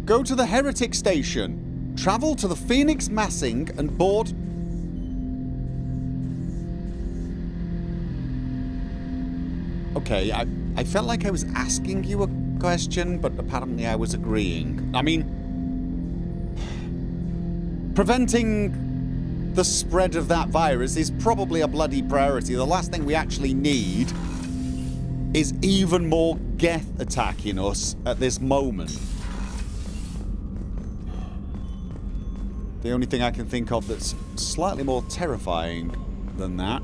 Go to the Heretic station. Travel to the Phoenix Massing and board... Okay, I felt like I was asking you a question, but apparently I was agreeing. I mean... Preventing the spread of that virus is probably a bloody priority. The last thing we actually need is even more Geth attacking us at this moment. The only thing I can think of that's slightly more terrifying than that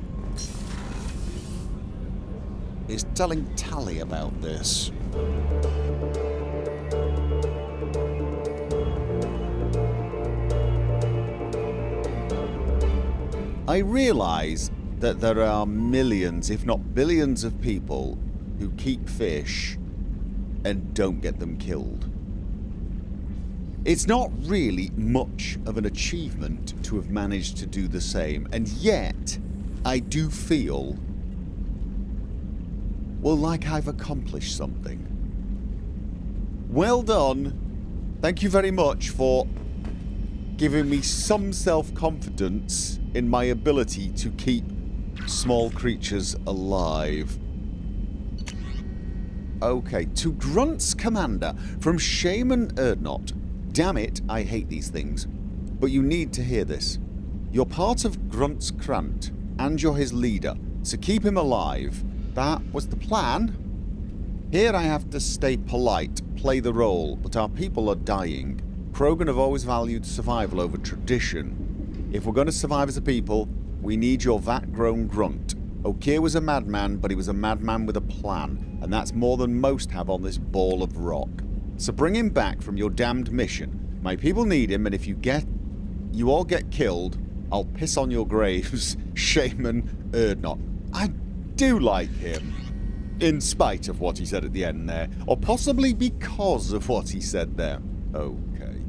is telling Tally about this. I realise that there are millions, if not billions, of people who keep fish and don't get them killed. It's not really much of an achievement to have managed to do the same, and yet I do feel, well, like I've accomplished something. Well done. Thank you very much for giving me some self-confidence in my ability to keep small creatures alive. Okay, to Grunt's commander from Shaman Erdnot. Damn it, I hate these things. But you need to hear this. You're part of Grunt's Grunt, and you're his leader, so keep him alive. That was the plan. Here I have to stay polite, play the role, but our people are dying. Krogan have always valued survival over tradition. If we're going to survive as a people, we need your vat-grown Grunt. Okeer was a madman, but he was a madman with a plan, and that's more than most have on this ball of rock. So bring him back from your damned mission. My people need him, and if you all get killed, I'll piss on your graves. Shaman Erdnot. I do like him. In spite of what he said at the end there. Or possibly because of what he said there. Okay.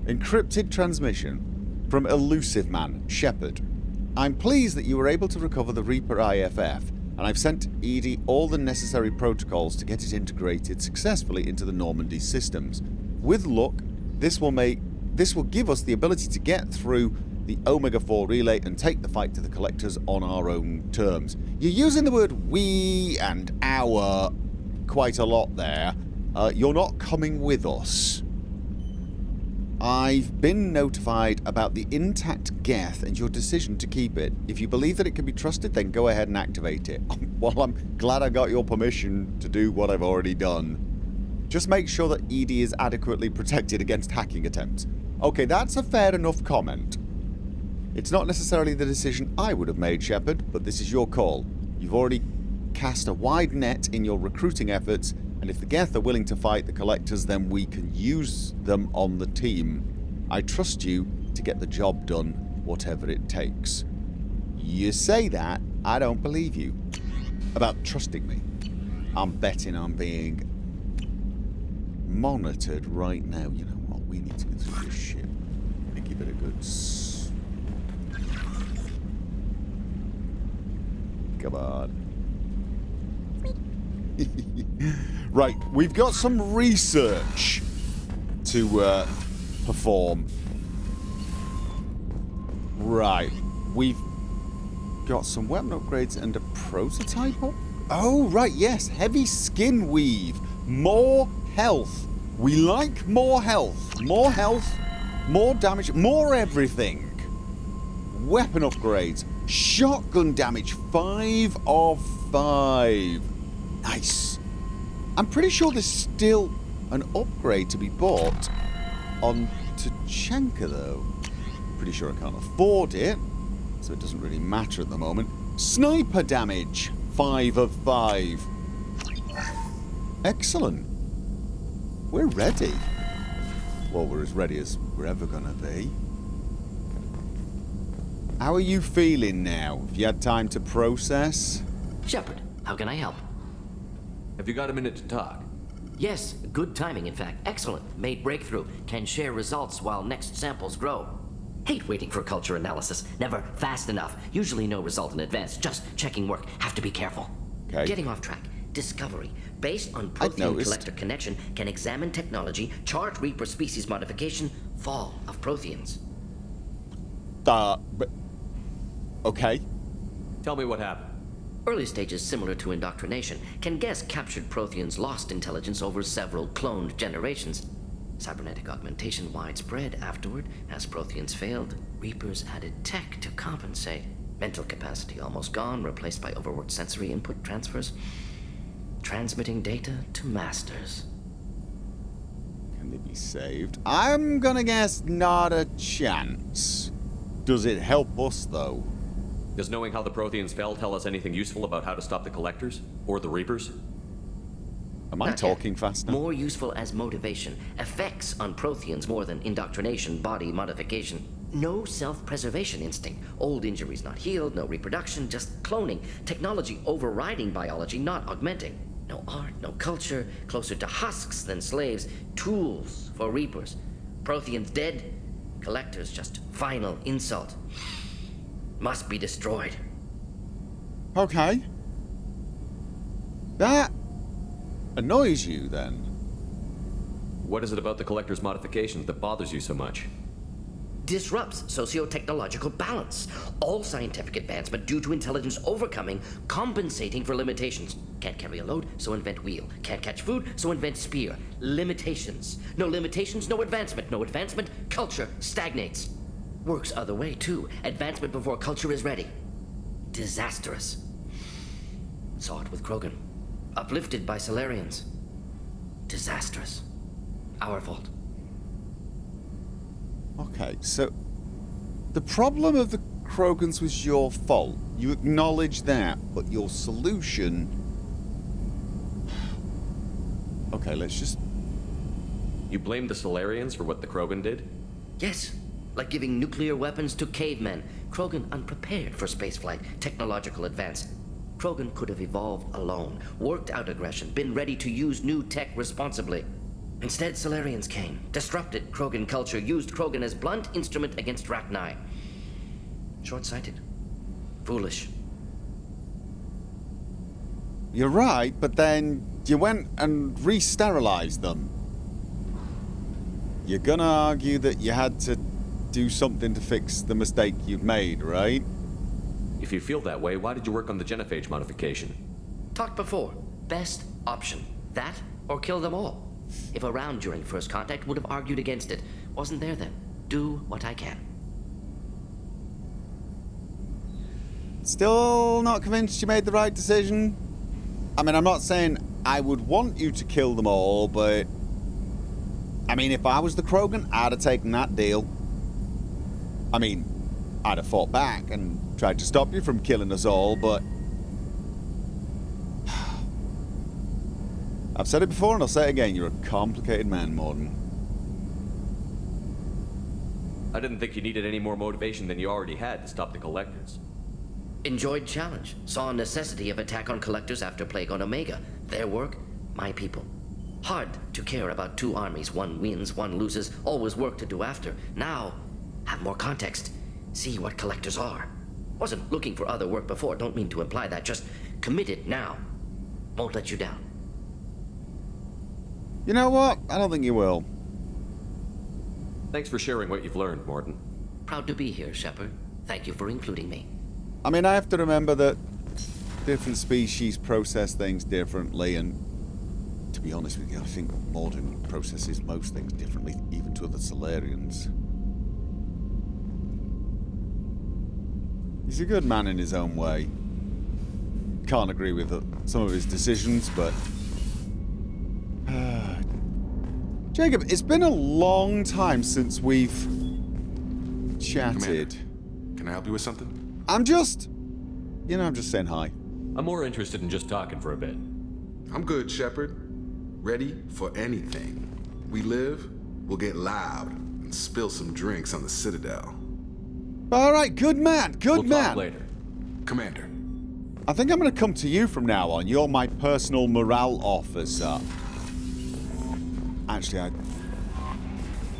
Encrypted transmission from Elusive Man, Shepard. I'm pleased that you were able to recover the Reaper IFF, and I've sent Edie all the necessary protocols to get it integrated successfully into the Normandy systems. With luck, this will give us the ability to get through the Omega-4 relay and take the fight to the Collectors on our own terms. You're using the word we and our quite a lot there. You're not coming with us. I've been notified about the intact Geth and your decision to keep it. If you believe that it can be trusted, then go ahead and activate it. Well, I'm glad I got your permission to do what I've already done. Just make sure that Edie is adequately protected against hacking attempts. Okay, that's a fair enough comment. It's not necessarily the decision I would have made, Shepard, but this is your call. You've already cast a wide net in your recruiting efforts, and if the Geth are willing to fight the Collectors, then we can use them on the team. I trust you to get the job done, whatever it takes. You say that, I don't believe you. About trusting me. I'm betting I'm being monitored right now. You know what? We need to get through this shit. Let me give it a good... Come on. Right, we've got some research to perform. Right, we've got some weapon upgrades and a prototype. Oh, right, yes, heavy skin weave, more health. We like more health, more damage, more everything. Weapon upgrades, shotgun damage, 5 of 5. Nice. I'm pretty sure there's still an upgrade to be bought on Tachanka, though. Pretty sure I can't afford it, so it doesn't really matter at the moment. Sniper damage, 5 of 5. Excellent. We're ready. Well, we're as ready as we're ever gonna be. How are you feeling now? Have you had time to process? Shepard, how can I help? Have you got a minute to talk? Yes, good timing, in fact. Excellent. Made breakthrough. Can share results while next samples grow. Hate waiting for culture analysis. Never fast enough. Usually no result in advance. Just checking work. Have to be careful. Okay. Getting off track. discovery. Based on Prothean noticed. collector connection, can examine technology, chart Reaper species modification, fall of Protheans. But... Okay. Tell me what happened. Early stages similar to indoctrination can guess captured Protheans lost intelligence over several cloned generations. Cybernetic augmentation widespread afterward. As Protheans failed, Reapers added tech to compensate. Mental capacity almost gone, replaced by overworked sensory input transfers. Transmitting data to masters. Can they be saved? I'm gonna guess not a chance. Does it help us, though? Does knowing how the Protheans fell tell us anything useful about how to stop the Collectors? Or the Reapers? Am I Not talking yet. fast now? More useful as motivation. Effects on Protheans more than indoctrination, body modification. No self-preservation instinct. Old injuries not healed, no reproduction, just cloning. Technology overriding biology, not augmenting. No art, no culture, closer to husks than slaves. Tools for Reapers. Protheans dead, Collectors just final insult. Must be destroyed. Okay. That annoys you, then? What is it about the Collector's modifications that bothers you so much? Disrupts socio-technological balance. All scientific advancement due to intelligence overcoming, compensating for limitations. Can't carry a load, so invent wheel. Can't catch food, so invent spear. Limitations. No limitations, no advancement. No advancement, culture stagnates. Works other way, too. Advancement before culture is ready. Disastrous. Saw it with Krogan. Uplifted by Solarians. Disastrous. Our fault. Okay, so the problem of the Krogans was your fault. You acknowledge that, but your solution... Okay, let's just... You blame the Solarians for what the Krogan did? Yes, like giving nuclear weapons to cavemen. Krogan unprepared for spaceflight, technological advance. Krogan could have evolved alone, worked out aggression, been ready to use new tech responsibly. Instead, Solarians came, disrupted Krogan culture, used Krogan as blunt instrument against Rachni. Short-sighted. Foolish. You're right, but then you went and re-sterilized them. You're gonna argue that you had to do something to fix the mistake you've made, right? If you feel that way, why did you work on the genophage modification? Talked before. Best option. That or kill them all. If around during first contact, would have argued against it. Wasn't there then. Do what I can. Still not convinced you made the right decision? I mean, I'm not saying I would want you to kill them all, but... I mean, if I was the Krogan, I'd have taken that deal. I mean, I'd have fought back and tried to stop you from killing us all, but... I've said it before and I'll say it again, you're a complicated man, Mordin. I didn't think you needed any more motivation than you already had to stop the Collectors. Enjoyed challenge. Saw necessity of attack on Collectors after Plague on Omega. Their work, my people. Hard to care about two armies. One wins, one loses. Always work to do after. Now, have more context. See what Collectors are. Wasn't looking for other work before. Don't mean to imply that. Just committed now. Won't let you down. You know what? I don't think you will. Thanks for sharing what you've learned, Mordin. Proud to be here, Shepard. Thank you for including me. I mean, I have to remember that different species process things differently, and to be honest with you, I think Mordin processes most things differently, even to other Solarians. He's a good man in his own way. Can't agree with some of his decisions, but... Jacob, it's been a long time since we've chatted. Commander, can I help you with something? I'm just saying hi. I'm more interested in just talking for a bit. I'm good, Shepard. Ready for anything. We live, we'll get loud and spill some drinks on the Citadel. All right, good man, good We'll man. talk later. Commander. I think I'm going to come to you from now on. You're my personal morale officer. Actually,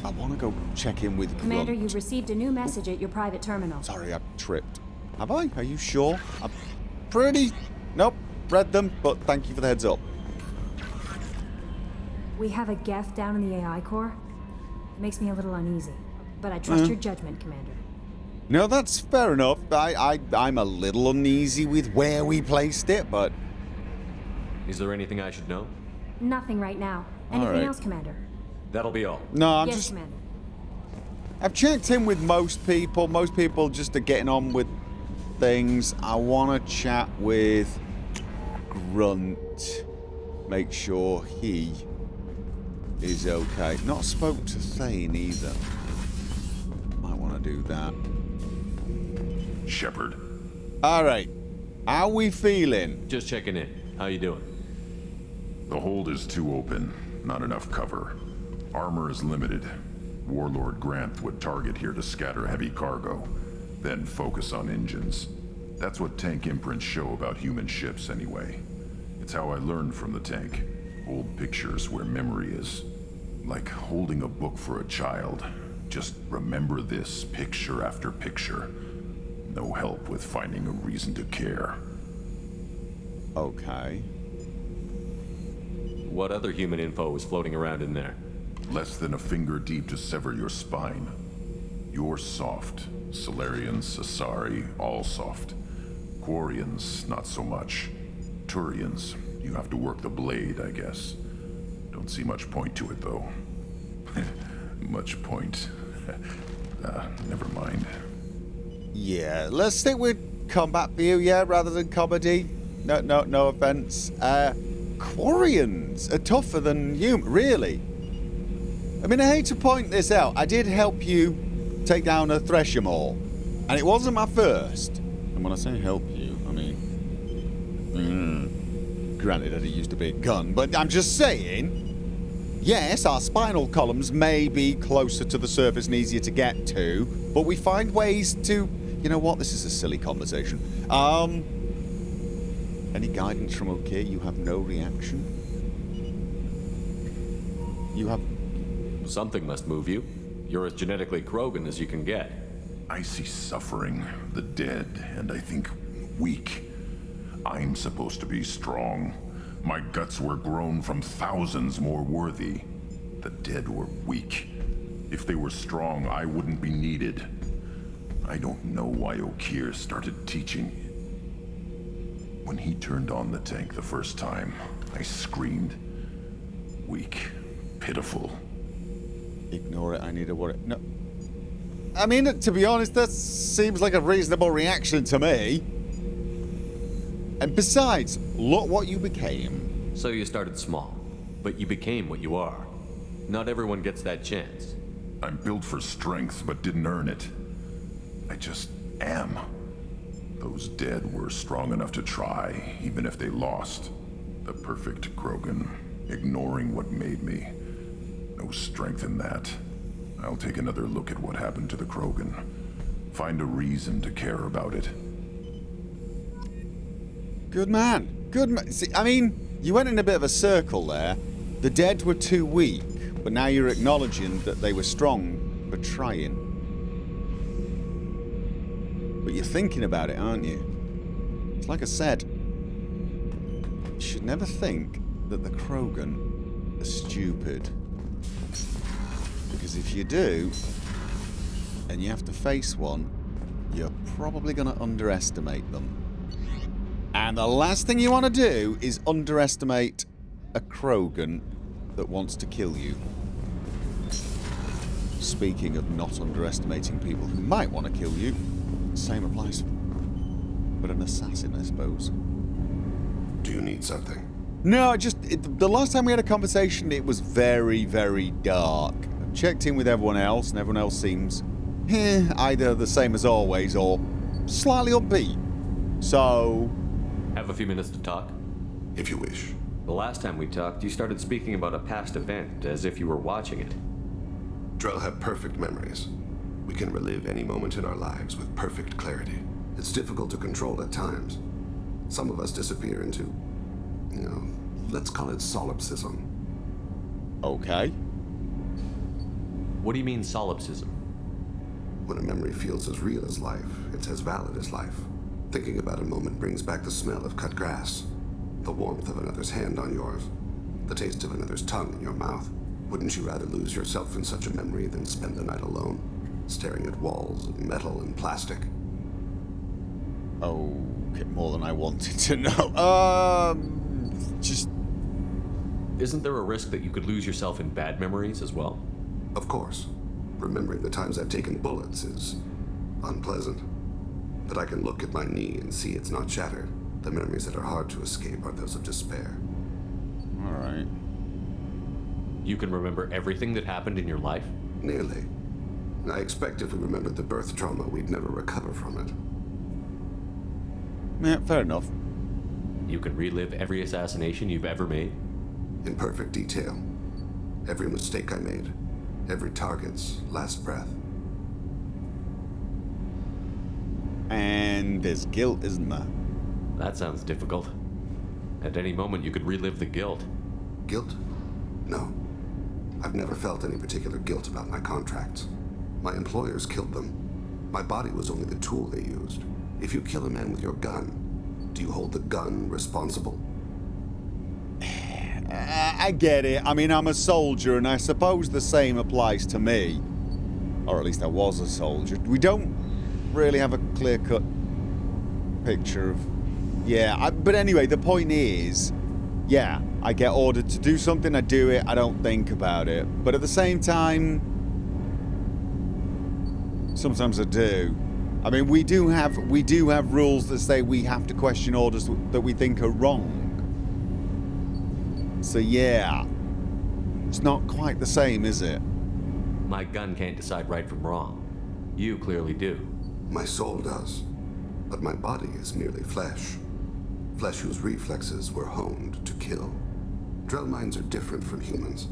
I want to go check in with Commander, Grunt. you received a new message at your private terminal. Sorry, I tripped. Have I? Are you sure? I'm pretty... Nope. read them, but thank you for the heads up. We have a Geth down in the AI core. It makes me a little uneasy, but I trust your judgment, Commander. No, that's fair enough. I'm a little uneasy with where we placed it, but... Is there anything I should know? Nothing right now. Anything right. else, Commander? That'll be all. No, I'm Yes, just... Commander. I've checked in with most people. Most people just are getting on with things. I want to chat with Grunt. Make sure he is okay. Not spoke to Thane either. Might want to do that. Shepard. Alright. How we feeling? Just checking in. How you doing? The hold is too open. Not enough cover. Armor is limited. Warlord Grunt would target here to scatter heavy cargo, then focus on engines. That's what tank imprints show about human ships anyway. It's how I learned from the tank. Old pictures where memory is. Like holding a book for a child. Just remember this picture after picture. No help with finding a reason to care. Okay. What other human info is floating around in there? Less than a finger deep to sever your spine. You're soft. Solarians, Asari, all soft. Quarians, not so much. Turians, you have to work the blade, I guess. Don't see much point to it, though. Much point. Never mind. Yeah, let's stick with combat view, yeah, rather than comedy. No offense. Quarians are tougher than you, really. I mean, I hate to point this out. I did help you take down a Thresher Maw, and it wasn't my first. And when I say help you, I mean... granted that it used to be a gun, but I'm just saying... Yes, our spinal columns may be closer to the surface and easier to get to, but we find ways to... You know what? This is a silly conversation. Any guidance from OK? You have no reaction? You have... Something must move you. You're as genetically Krogan as you can get. I see suffering, the dead, and I think weak. I'm supposed to be strong. My guts were grown from thousands more worthy. The dead were weak. If they were strong, I wouldn't be needed. I don't know why Okeer started teaching. When he turned on the tank the first time, I screamed. Weak. Pitiful. Ignore it, I need a worry. No. I mean, to be honest, that seems like a reasonable reaction to me. And besides, look what you became. So you started small, but you became what you are. Not everyone gets that chance. I'm built for strength, but didn't earn it. I just am. Those dead were strong enough to try, even if they lost. The perfect Krogan, ignoring what made me. No strength in that. I'll take another look at what happened to the Krogan. Find a reason to care about it. Good man. Good man. See, I mean, you went in a bit of a circle there. The dead were too weak, but now you're acknowledging that they were strong for trying. But you're thinking about it, aren't you? It's like I said. You should never think that the Krogan are stupid. Because if you do, and you have to face one, you're probably going to underestimate them. And the last thing you want to do is underestimate a Krogan that wants to kill you. Speaking of not underestimating people who might want to kill you, same applies. But an assassin, I suppose. Do you need something? No, the last time we had a conversation, it was very, very dark. I've checked in with everyone else, and everyone else seems either the same as always or slightly upbeat. So... Have a few minutes to talk? If you wish. The last time we talked, you started speaking about a past event, as if you were watching it. Drell have perfect memories. We can relive any moment in our lives with perfect clarity. It's difficult to control at times. Some of us disappear into, let's call it solipsism. Okay. What do you mean, solipsism? When a memory feels as real as life, it's as valid as life. Thinking about a moment brings back the smell of cut grass, The warmth of another's hand on yours. The taste of another's tongue in your mouth. Wouldn't you rather lose yourself in such a memory than spend the night alone, staring at walls of metal and plastic? Okay, more than I wanted to know. Just... Isn't there a risk that you could lose yourself in bad memories as well? Of course. Remembering the times I've taken bullets is unpleasant. But I can look at my knee and see it's not shattered. The memories that are hard to escape are those of despair. Alright. You can remember everything that happened in your life? Nearly. I expect if we remembered the birth trauma, we'd never recover from it. Yeah, fair enough. You can relive every assassination you've ever made? In perfect detail. Every mistake I made. Every target's last breath. And there's guilt, isn't there? That sounds difficult. At any moment, you could relive the guilt. Guilt? No. I've never felt any particular guilt about my contracts. My employers killed them. My body was only the tool they used. If you kill a man with your gun, do you hold the gun responsible? I get it. I mean, I'm a soldier, and I suppose the same applies to me. Or at least I was a soldier. We don't really have a clear-cut picture of... Yeah, but anyway, the point is... Yeah, I get ordered to do something, I do it, I don't think about it. But at the same time... Sometimes I do. I mean, we do have rules that say we have to question orders that we think are wrong. So yeah, it's not quite the same, is it? My gun can't decide right from wrong. You clearly do. My soul does. But my body is merely flesh. Flesh whose reflexes were honed to kill. Drell minds are different from humans.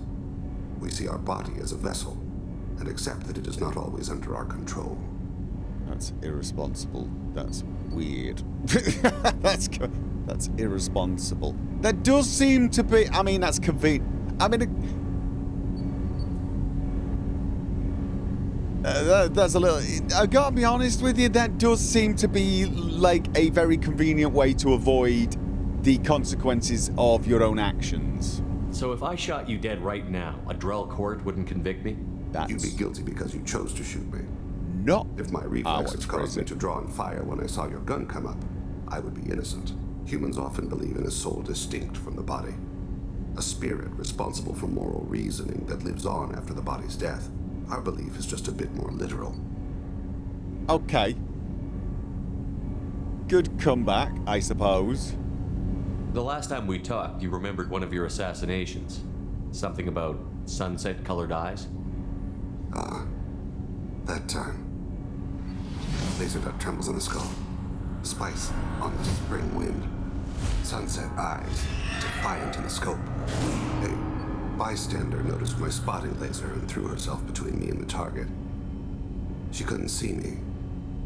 We see our body as a vessel, and accept that it is not always under our control. That's irresponsible. That's weird. That's irresponsible. That does seem to be... I mean, that's convenient. I mean... that's a little... I gotta be honest with you, that does seem to be like a very convenient way to avoid the consequences of your own actions. So if I shot you dead right now, a Drell court wouldn't convict me? You'd be guilty because you chose to shoot me. No. If my reflexes caused me to draw on fire when I saw your gun come up, I would be innocent. Humans often believe in a soul distinct from the body. A spirit responsible for moral reasoning that lives on after the body's death. Our belief is just a bit more literal. Okay. Good comeback, I suppose. The last time we talked, you remembered one of your assassinations. Something about sunset-colored eyes? That time. Laser dot trembles on the skull. Spice on the spring wind. Sunset eyes, defiant in the scope. A bystander noticed my spotting laser and threw herself between me and the target. She couldn't see me,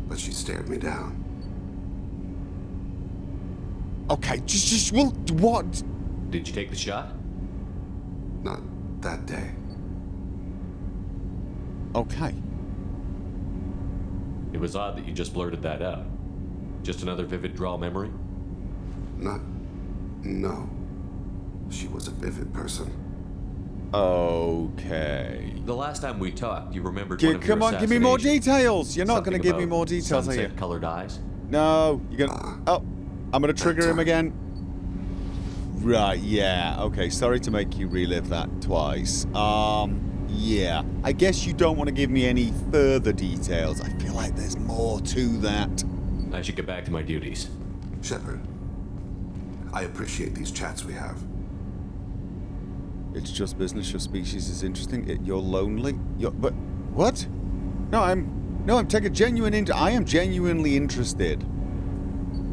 but she stared me down. Okay, well, what? Did you take the shot? Not that day. Okay. It was odd that you just blurted that out. Just another vivid Drell memory? No. She was a vivid person. Okay. The last time we talked, you remembered one of your Come on, give me more details. You're not going to Something give me more about details, are you? sunset-colored eyes? No, you're going to... Oh, I'm going to trigger him again. Right, yeah. Okay, sorry to make you relive that twice. Yeah. I guess you don't want to give me any further details. I feel like there's more to that. I should get back to my duties. Shepard, I appreciate these chats we have. It's just business. Your species is interesting. You're lonely. But what? No, I'm taking genuine I am genuinely interested.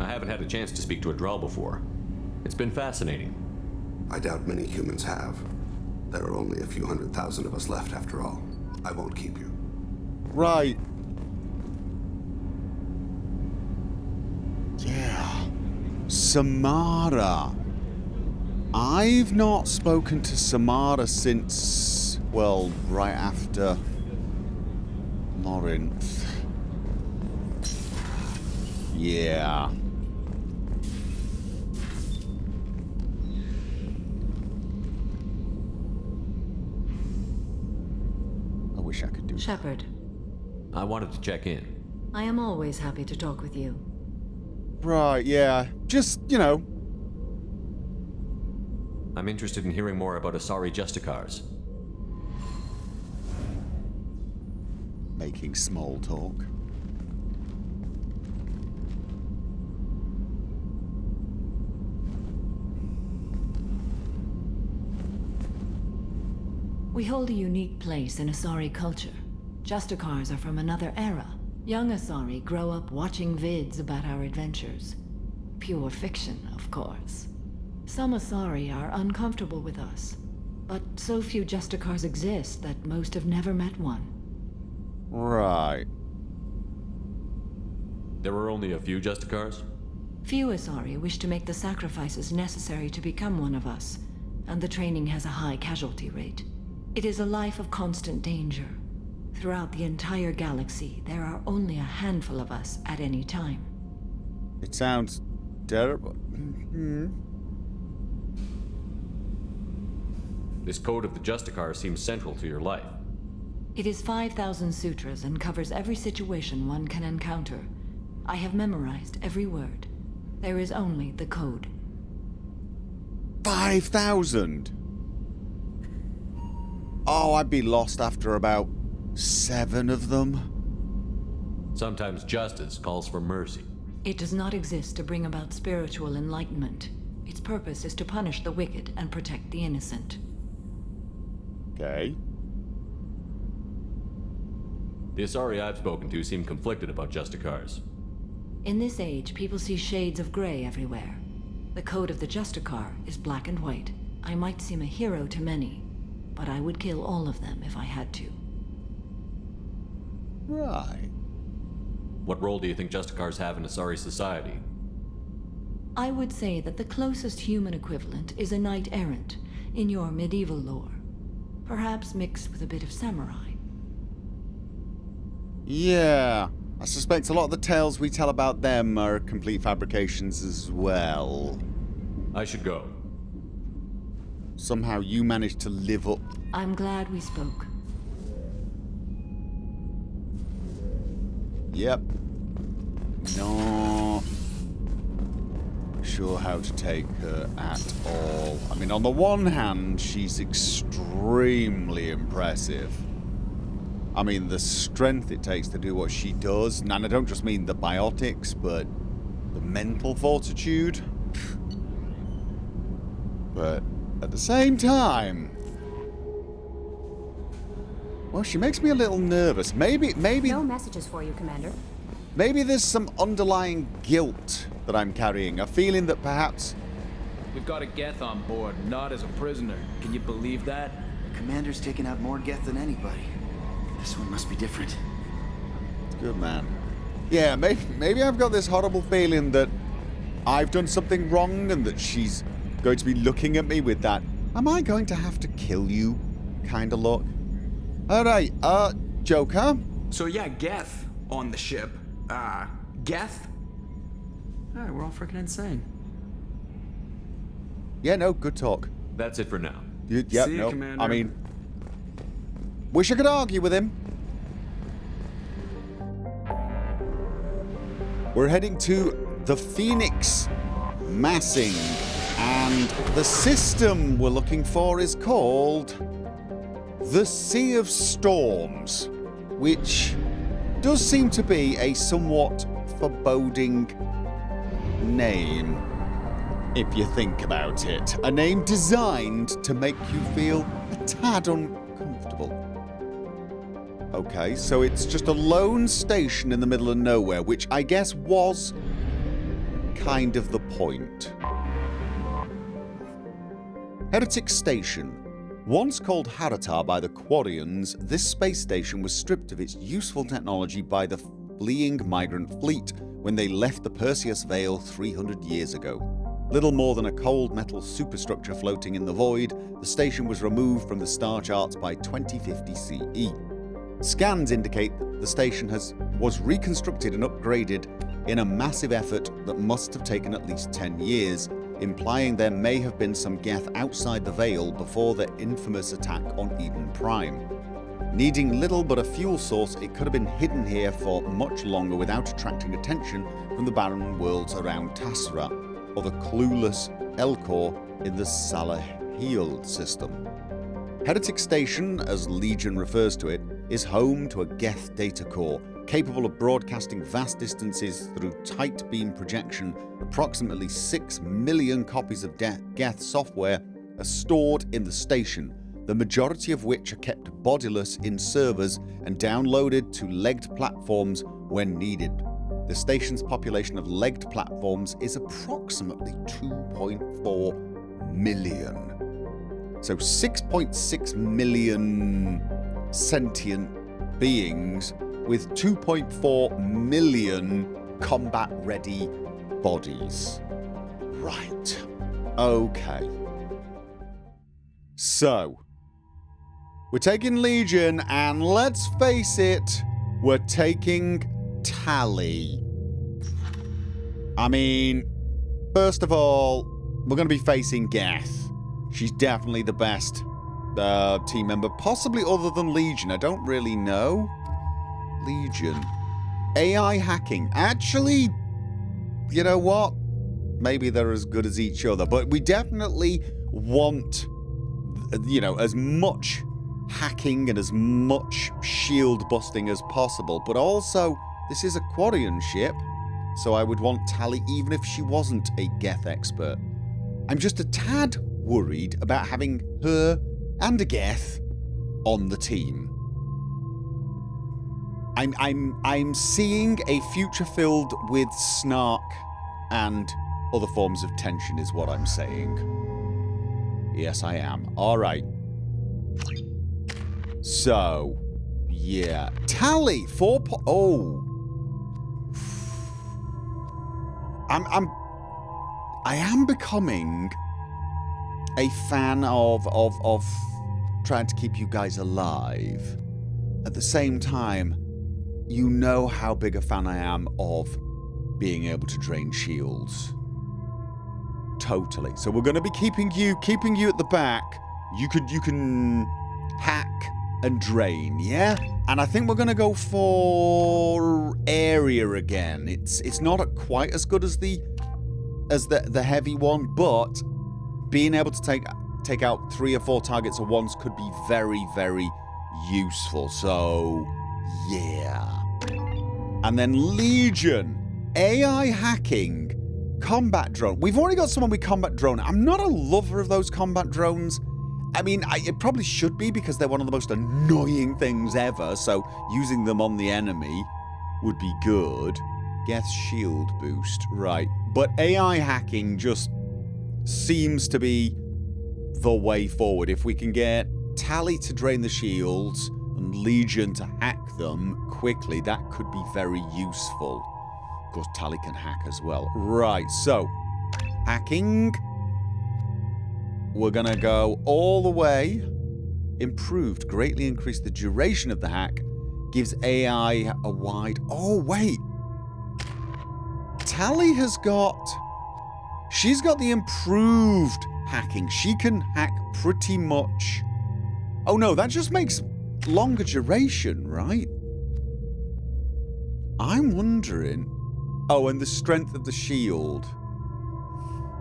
I haven't had a chance to speak to a Drell before. It's been fascinating. I doubt many humans have. There are only a few 100,000 of us left after all. I won't keep you. Right. Yeah. Samara. I've not spoken to Samara since, well, right after Mordin. Yeah. wish I could do that. Shepard, I wanted to check in. I am always happy to talk with you. Right, yeah. Just, you know. I'm interested in hearing more about Asari Justicars. Making small talk. We hold a unique place in Asari culture. Justicars are from another era. Young Asari grow up watching vids about our adventures. Pure fiction, of course. Some Asari are uncomfortable with us, but so few Justicars exist that most have never met one. Right. There were only a few Justicars? Few Asari wish to make the sacrifices necessary to become one of us, and the training has a high casualty rate. It is a life of constant danger. Throughout the entire galaxy, there are only a handful of us at any time. It sounds terrible. This code of the Justicar seems central to your life. It is 5,000 sutras and covers every situation one can encounter. I have memorized every word. There is only the code. 5,000? Oh, I'd be lost after about 7 of them. Sometimes justice calls for mercy. It does not exist to bring about spiritual enlightenment. Its purpose is to punish the wicked and protect the innocent. Okay. The Asari I've spoken to seem conflicted about Justicars. In this age, people see shades of gray everywhere. The code of the Justicar is black and white. I might seem a hero to many, but I would kill all of them if I had to. Right. What role do you think Justicars have in Asari society? I would say that the closest human equivalent is a knight-errant in your medieval lore. Perhaps mixed with a bit of samurai. Yeah. I suspect a lot of the tales we tell about them are complete fabrications as well. I should go. Somehow you managed to live up. I'm glad we spoke. Yep. Not sure how to take her at all. I mean, on the one hand, she's extremely impressive. I mean, the strength it takes to do what she does, and I don't just mean the biotics, but the mental fortitude. But at the same time, well, she makes me a little nervous. Maybe... No messages for you, Commander. Maybe there's some underlying guilt that I'm carrying, a feeling that perhaps... We've got a Geth on board, not as a prisoner. Can you believe that? Commander's taken out more Geth than anybody. This one must be different. Good man. Yeah, maybe I've got this horrible feeling that I've done something wrong and that she's going to be looking at me with that, am I going to have to kill you kind of look. Alright, Joker? So yeah, Geth on the ship. Geth? Alright, we're all freaking insane. Yeah, no, good talk. That's it for now. Yep, See you, no. Commander. I mean, wish I could argue with him. We're heading to the Phoenix Massing, and the system we're looking for is called the Sea of Storms, which does seem to be a somewhat foreboding name, if you think about it. A name designed to make you feel a tad uncomfortable. Okay, so it's just a lone station in the middle of nowhere, which I guess was kind of the point. Heretic Station. Once called Haratar by the Quarians, this space station was stripped of its useful technology by the fleeing migrant fleet when they left the Perseus Vale 300 years ago. Little more than a cold metal superstructure floating in the void, the station was removed from the star charts by 2050 CE. Scans indicate the station was reconstructed and upgraded in a massive effort that must have taken at least 10 years, implying there may have been some Geth outside the Vale before the infamous attack on Eden Prime. Needing little but a fuel source, it could have been hidden here for much longer without attracting attention from the barren worlds around Tassra, or the clueless Elcor in the Salahiel system. Heretic Station, as Legion refers to it, is home to a Geth data core, capable of broadcasting vast distances through tight beam projection. Approximately 6 million copies of Geth software are stored in the station, the majority of which are kept bodiless in servers and downloaded to legged platforms when needed. The station's population of legged platforms is approximately 2.4 million. So 6.6 million sentient beings with 2.4 million combat-ready bodies. Right. Okay. So, we're taking Legion, and let's face it, we're taking Tali. I mean, first of all, we're going to be facing Geth. She's definitely the best team member, possibly other than Legion. I don't really know. Legion. AI hacking. Actually, you know what? Maybe they're as good as each other, but we definitely want, you know, as much hacking and as much shield busting as possible. But also, this is a Quarian ship, so I would want Tali even if she wasn't a Geth expert. I'm just a tad worried about having her and a Geth on the team. I'm seeing a future filled with snark and other forms of tension is what I'm saying. Yes, I am. All right. So, yeah. Tali, 4 oh. I am becoming a fan of trying to keep you guys alive. At the same time, you know how big a fan I am of being able to drain shields. Totally. So we're going to be keeping you at the back. You can hack and drain, yeah? And I think we're going to go for area again. It's not quite as good as the heavy one, but being able to take out 3 or 4 targets at once could be very, very useful. So, yeah. And then Legion, AI hacking, combat drone. We've already got someone with combat drone. I'm not a lover of those combat drones. I mean, it probably should be because they're one of the most annoying things ever, so using them on the enemy would be good. Geth shield boost, right. But AI hacking just seems to be the way forward. If we can get Tali to drain the shields and Legion to hack them quickly, that could be very useful. Of course, Tali can hack as well. Right, so, hacking. We're going to go all the way. Improved. Greatly increased the duration of the hack. Gives AI a wide... Oh, wait. Tali has got... She's got the improved hacking. She can hack pretty much... Oh, no. That just makes longer duration, right? I'm wondering... Oh, and the strength of the shield...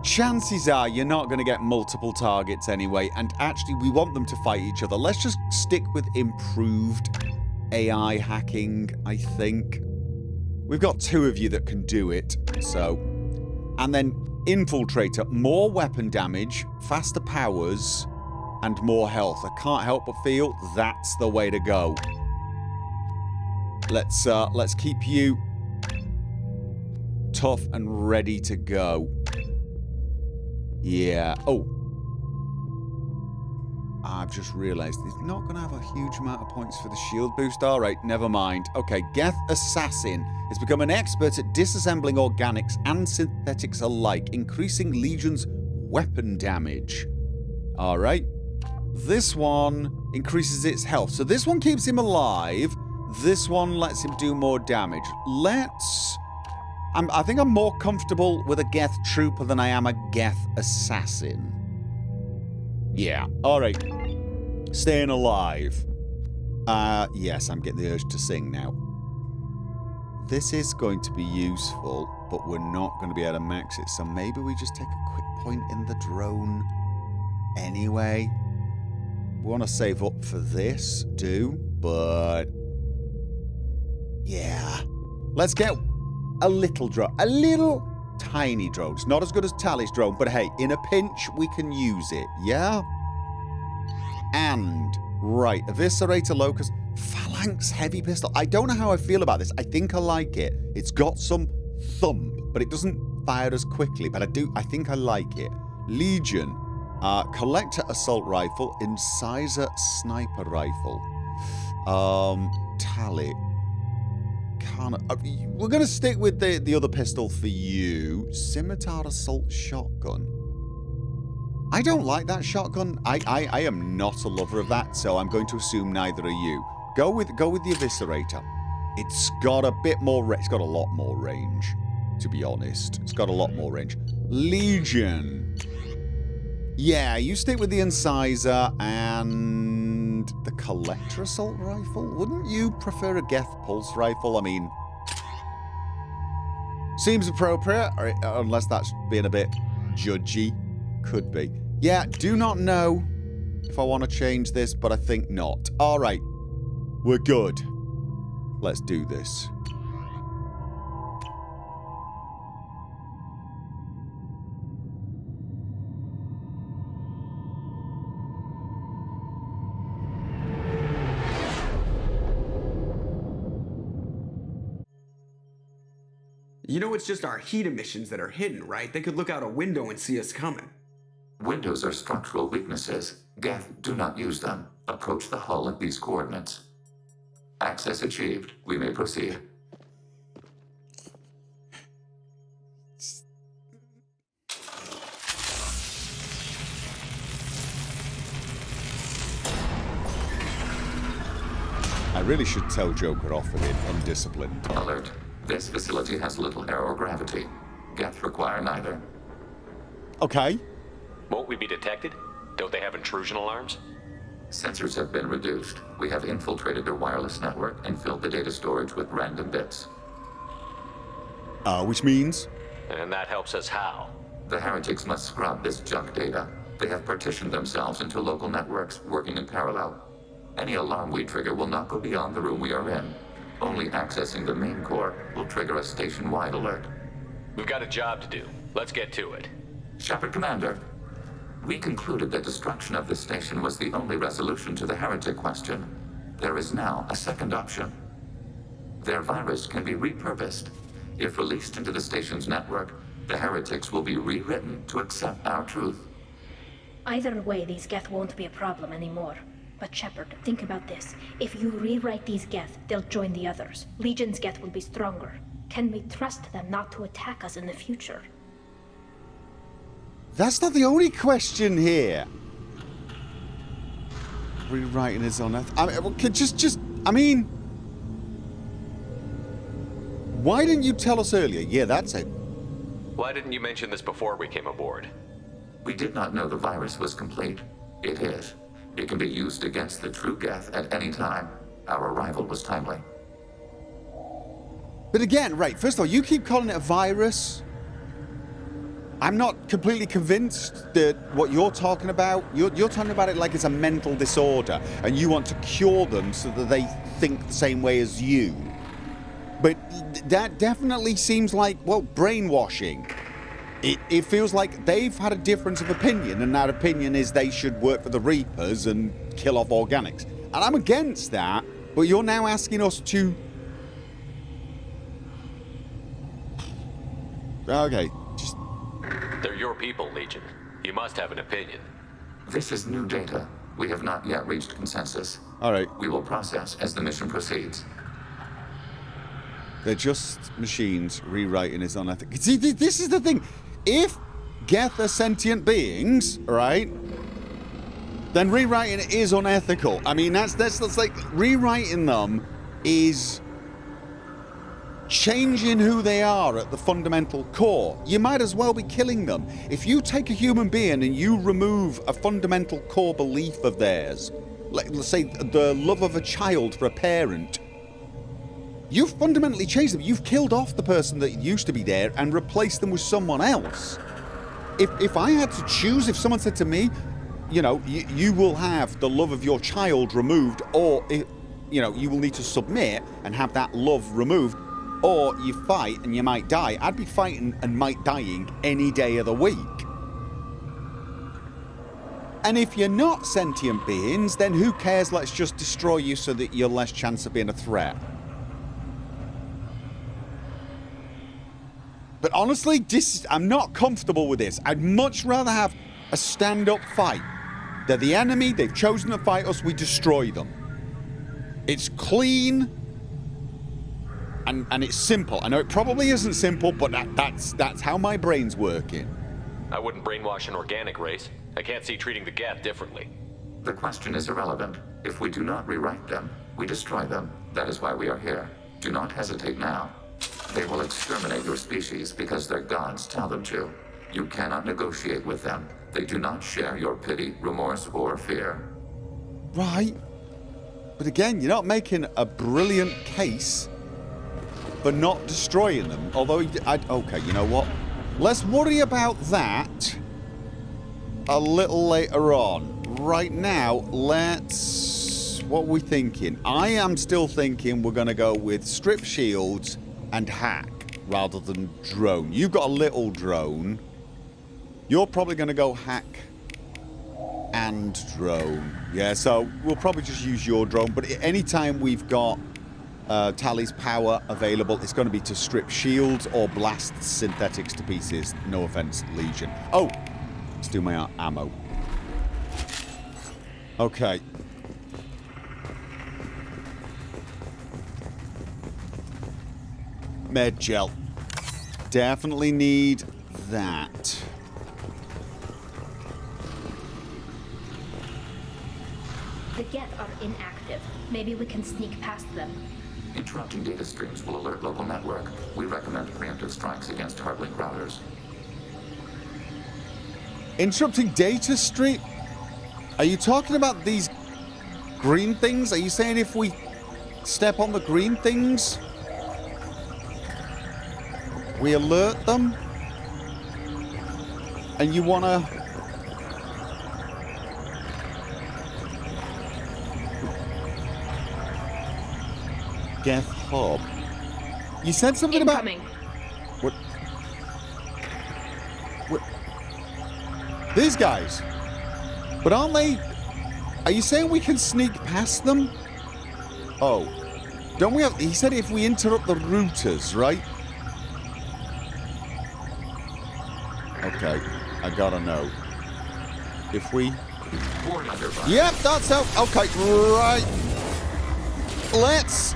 Chances are you're not going to get multiple targets anyway, and actually we want them to fight each other. Let's just stick with improved AI hacking, I think. We've got 2 of you that can do it, so... And then Infiltrator, more weapon damage, faster powers, and more health. I can't help but feel that's the way to go. Let's keep you tough and ready to go. Yeah. Oh. I've just realized he's not going to have a huge amount of points for the shield boost. All right, never mind. Okay, Geth Assassin has become an expert at disassembling organics and synthetics alike, increasing Legion's weapon damage. All right. This one increases its health. So this one keeps him alive. This one lets him do more damage. I think I'm more comfortable with a Geth Trooper than I am a Geth Assassin. Yeah, alright. Staying alive. Yes, I'm getting the urge to sing now. This is going to be useful, but we're not going to be able to max it, so maybe we just take a quick point in the drone anyway. We want to save up for this, but... yeah. Let's get a little drone. A little tiny drone. It's not as good as Tally's drone, but hey, in a pinch, we can use it, yeah? And, right, Eviscerator Locust, Phalanx Heavy Pistol. I don't know how I feel about this. I think I like it. It's got some thump, but it doesn't fire as quickly, but I think I like it. Legion, Collector Assault Rifle, Incisor Sniper Rifle. Tally. We're going to stick with the other pistol for you. Scimitar Assault Shotgun. I don't like that shotgun. I am not a lover of that, so I'm going to assume neither are you. Go with the Eviscerator. It's got a bit more... it's got a lot more range, to be honest. It's got a lot more range. Legion. Yeah, you stick with the Incisor and the Collector Assault Rifle. Wouldn't you prefer a Geth Pulse Rifle? I mean... seems appropriate, unless that's being a bit judgy. Could be. Yeah, do not know if I want to change this, but I think not. Alright. We're good. Let's do this. You know it's just our heat emissions that are hidden, right? They could look out a window and see us coming. Windows are structural weaknesses. Geth, do not use them. Approach the hull at these coordinates. Access achieved. We may proceed. I really should tell Joker off for being undisciplined. Alert. This facility has little aerogravity. Geth require neither. Okay. Won't we be detected? Don't they have intrusion alarms? Sensors have been reduced. We have infiltrated their wireless network and filled the data storage with random bits. Which means? And that helps us how? The heretics must scrub this junk data. They have partitioned themselves into local networks working in parallel. Any alarm we trigger will not go beyond the room we are in. Only accessing the main core will trigger a station-wide alert. We've got a job to do. Let's get to it. Shepard Commander, we concluded that destruction of the station was the only resolution to the heretic question. There is now a second option. Their virus can be repurposed. If released into the station's network, the heretics will be rewritten to accept our truth. Either way, these Geth won't be a problem anymore. But Shepard, think about this. If you rewrite these Geth, they'll join the others. Legion's Geth will be stronger. Can we trust them not to attack us in the future? That's not the only question here. Rewriting his own Earth. I mean, why didn't you tell us earlier? Yeah, that's it. Why didn't you mention this before we came aboard? We did not know the virus was complete. It is. It can be used against the true Geth at any time. Our arrival was timely. But again, right, first of all, you keep calling it a virus. I'm not completely convinced that what you're talking about, you're talking about it like it's a mental disorder, and you want to cure them so that they think the same way as you. But that definitely seems like, well, brainwashing. It feels like they've had a difference of opinion, and that opinion is they should work for the Reapers and kill off organics. And I'm against that, but you're now asking us to... Okay, just... They're your people, Legion. You must have an opinion. This is new data. We have not yet reached consensus. Alright. We will process as the mission proceeds. They're just machines rewriting his own ethic. See, this is the thing. If Geth are sentient beings, right, then rewriting it is unethical. I mean, that's like rewriting them is changing who they are at the fundamental core. You might as well be killing them. If you take a human being and you remove a fundamental core belief of theirs, let's say the love of a child for a parent, you've fundamentally changed them. You've killed off the person that used to be there and replaced them with someone else. If I had to choose, if someone said to me, you know, you will have the love of your child removed, or, you know, you will need to submit and have that love removed, or you fight and you might die, I'd be fighting and might dying any day of the week. And if you're not sentient beings, then who cares? Let's just destroy you so that you're less chance of being a threat. But honestly, I'm not comfortable with this. I'd much rather have a stand-up fight. They're the enemy, they've chosen to fight us, we destroy them. It's clean, and it's simple. I know it probably isn't simple, but that's how my brain's working. I wouldn't brainwash an organic race. I can't see treating the Geth differently. The question is irrelevant. If we do not rewrite them, we destroy them. That is why we are here. Do not hesitate now. They will exterminate your species because their gods tell them to. You cannot negotiate with them. They do not share your pity, remorse, or fear. Right. But again, you're not making a brilliant case for not destroying them. Although, okay, you know what? Let's worry about that a little later on. Right now, what are we thinking? I am still thinking we're going to go with strip shields and hack rather than drone. You've got a little drone. You're probably going to go hack and drone. Yeah, so we'll probably just use your drone. But anytime we've got Tally's power available, it's going to be to strip shields or blast synthetics to pieces. No offense, Legion. Oh, let's do my ammo. Okay. Med gel. Definitely need that. The Geth are inactive. Maybe we can sneak past them. Interrupting data streams will alert local network. We recommend preemptive strikes against hardlink routers. Interrupting data stream? Are you talking about these green things? Are you saying if we step on the green things, we alert them? And you wanna... Geth Hub. You said something Incoming. What? These guys? But aren't they... Are you saying we can sneak past them? Oh. Don't we have... He said if we interrupt the routers, right? Okay. I gotta know. If we... Yep, that's how... Okay, right. Let's...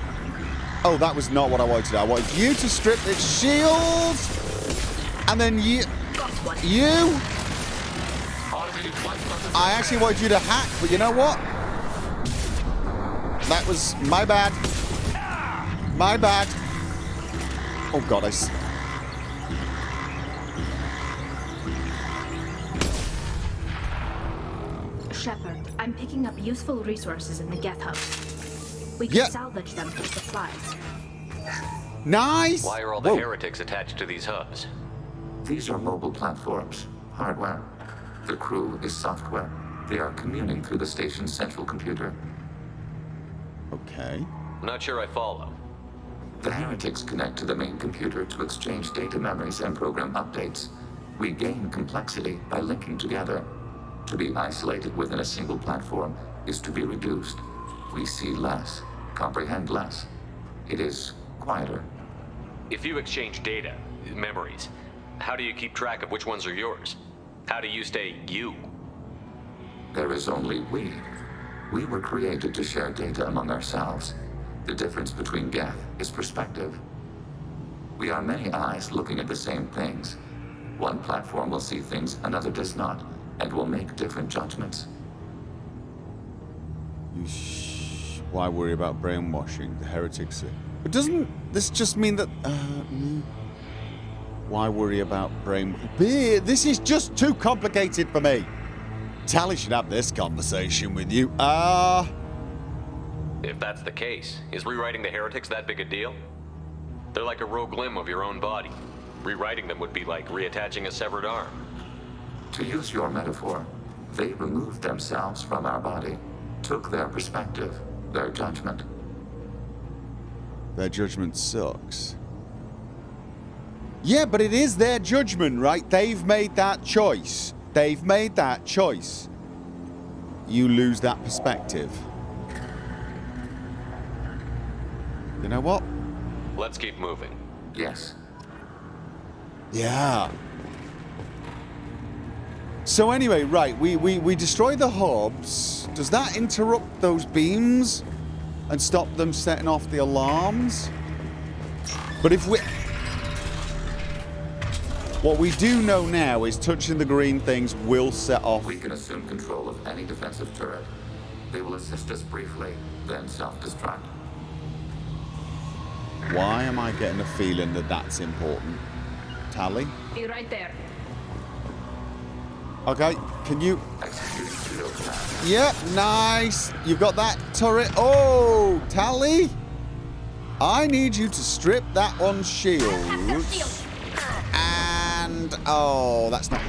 Oh, that was not what I wanted to do. I wanted you to strip its shields. And then you... I actually wanted you to hack, but you know what? That was my bad. My bad. Oh, God, Shepard, I'm picking up useful resources in the Geth Hub. We can salvage them for supplies. Nice! Why are all the heretics attached to these hubs? These are mobile platforms, hardware. The crew is software. They are communing through the station's central computer. Okay. I'm not sure I follow. The heretics connect to the main computer to exchange data memories and program updates. We gain complexity by linking together. To be isolated within a single platform is to be reduced. We see less, comprehend less. It is quieter. If you exchange data, memories, how do you keep track of which ones are yours? How do you stay you? There is only we. We were created to share data among ourselves. The difference between Geth is perspective. We are many eyes looking at the same things. One platform will see things another does not, and will make different judgments. Why worry about brainwashing? The heretics... But doesn't this just mean that... Why worry about brain... This is just too complicated for me. Tally should have this conversation with you. If that's the case, is rewriting the Heretics that big a deal? They're like a rogue limb of your own body. Rewriting them would be like reattaching a severed arm. To use your metaphor, they removed themselves from our body, took their perspective, their judgment. Their judgment sucks. Yeah, but it is their judgment, right? They've made that choice. They've made that choice. You lose that perspective. You know what? Let's keep moving. Yes. Yeah. So anyway, right, we destroy the hubs. Does that interrupt those beams and stop them setting off the alarms? But if we... What we do know now is touching the green things will set off... We can assume control of any defensive turret. They will assist us briefly, then self-destruct. Why am I getting a feeling that that's important? Tally? Be right there. Okay, can you... Executing shield plan. Yep, nice. You've got that turret. Oh, Tally? I need you to strip that one's shield. And... Oh, that's not...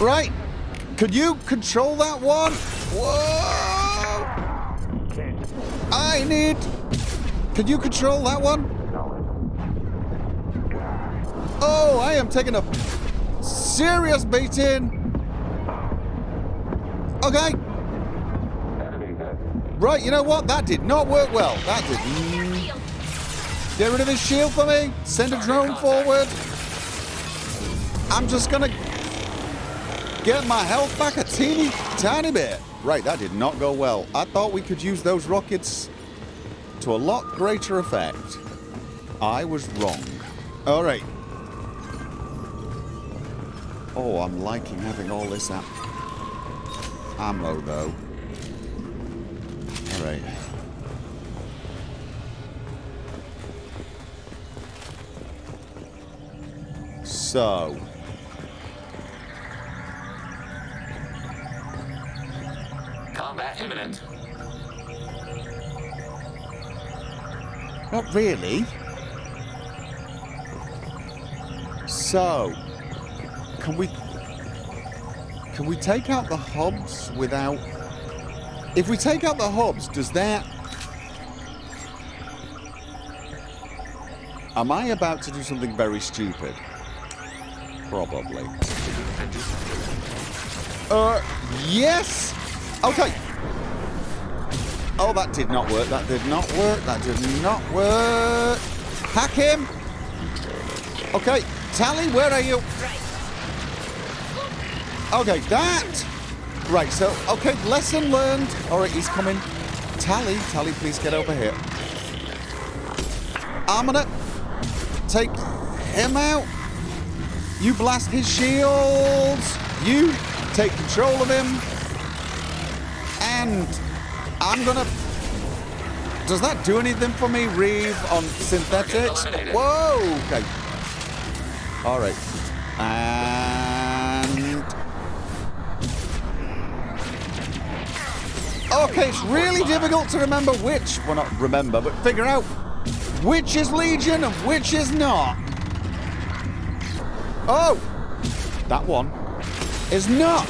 Right. Could you control that one? Whoa! I need... Could you control that one? Oh, I am taking a serious beating. Okay. Right, you know what? That did not work well. That did. Get rid of his shield for me. Send a drone forward. I'm just gonna get my health back a teeny tiny bit. Right, that did not go well. I thought we could use those rockets to a lot greater effect. I was wrong. All right. Oh, I'm liking having all this ammo, though. All right. So. Combat imminent. Not really. So, can we take out the hubs without... If we take out the hubs, does that... Am I about to do something very stupid? Probably. Yes! Okay. Oh, that did not work. That did not work. That did not work. Hack him. Okay. Tally, where are you? Okay, that. Right, so, okay, lesson learned. All right, he's coming. Tally, please get over here. I'm gonna take him out. You blast his shields. You take control of him. And I'm gonna... Does that do anything for me, Reeve, on synthetics? Whoa! Okay. All right. And... Okay, it's really difficult to remember which... Well, not remember, but figure out which is Legion and which is not. Oh! That one is not.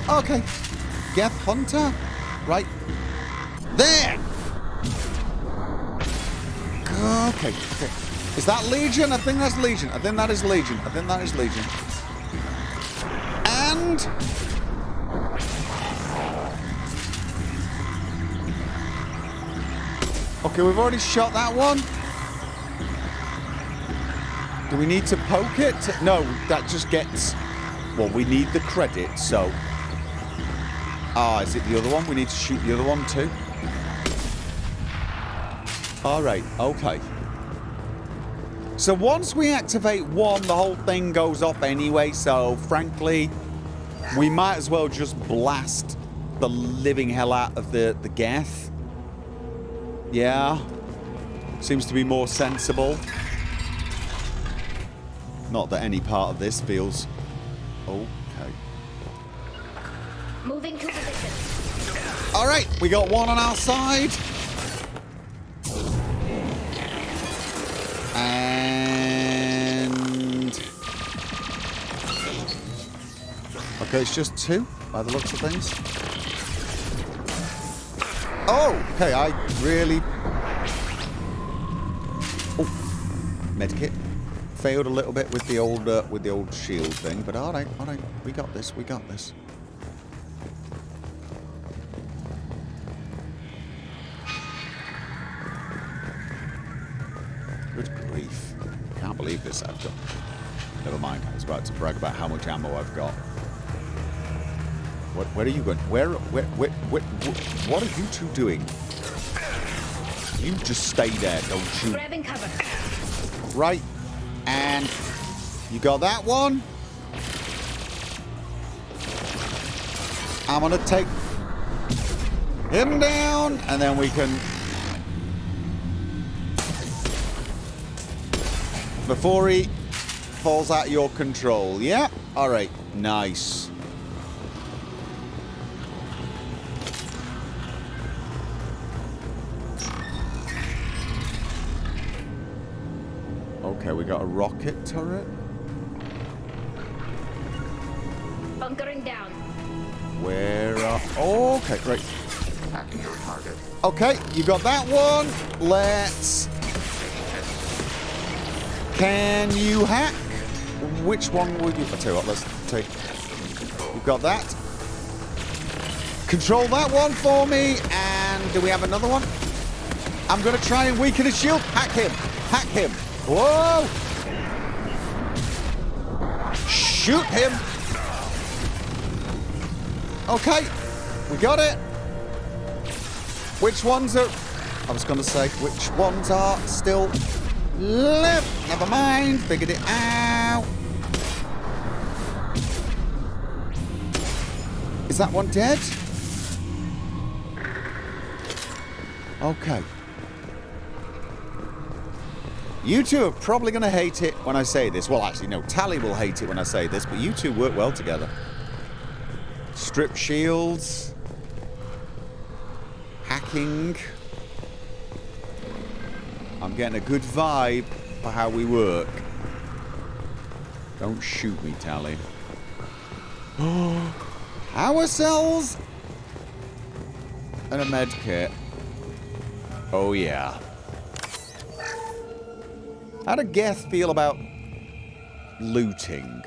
Okay. Geth Hunter? Right. There! Okay. Is that Legion? I think that's Legion. I think that is Legion. I think that is Legion. And... Okay, we've already shot that one. Do we need to poke it? No, that just gets... Well, we need the credit, so... Ah, is it the other one? We need to shoot the other one too? Alright, okay. So once we activate one, the whole thing goes off anyway, so frankly, we might as well just blast the living hell out of the Geth. Yeah. Seems to be more sensible. Not that any part of this feels Okay. Moving to position. Alright, we got one on our side. And... okay, it's just two, by the looks of things. Oh, okay, I really... oh, medkit. Failed a little bit with the old shield thing, but alright, we got this, we got this. Good grief. Can't believe this I've got. Never mind, I was about to brag about how much ammo I've got. Where are you going? What are you two doing? You just stay there, don't you? Grabbing cover. Right. And you got that one. I'm gonna take him down, and then we can... before he falls out of your control. Yeah? Alright. Nice. Okay, we got a rocket turret. Bunkering down. Where are... oh, okay, great. Hacking your target. Okay, you got that one. Let's... can you hack? Which one will you... I'll tell you what, let's take... you've got that. Control that one for me. And do we have another one? I'm going to try and weaken his shield. Hack him. Hack him. Whoa! Shoot him! Okay, we got it. Which ones are... I was going to say, which ones are still left? Never mind, figured it out. Is that one dead? Okay. You two are probably going to hate it when I say this. Well, actually, no. Tally will hate it when I say this, but you two work well together. Strip shields. Hacking. I'm getting a good vibe for how we work. Don't shoot me, Tally. Power cells and a med kit. Oh, yeah. How did Geth feel about looting?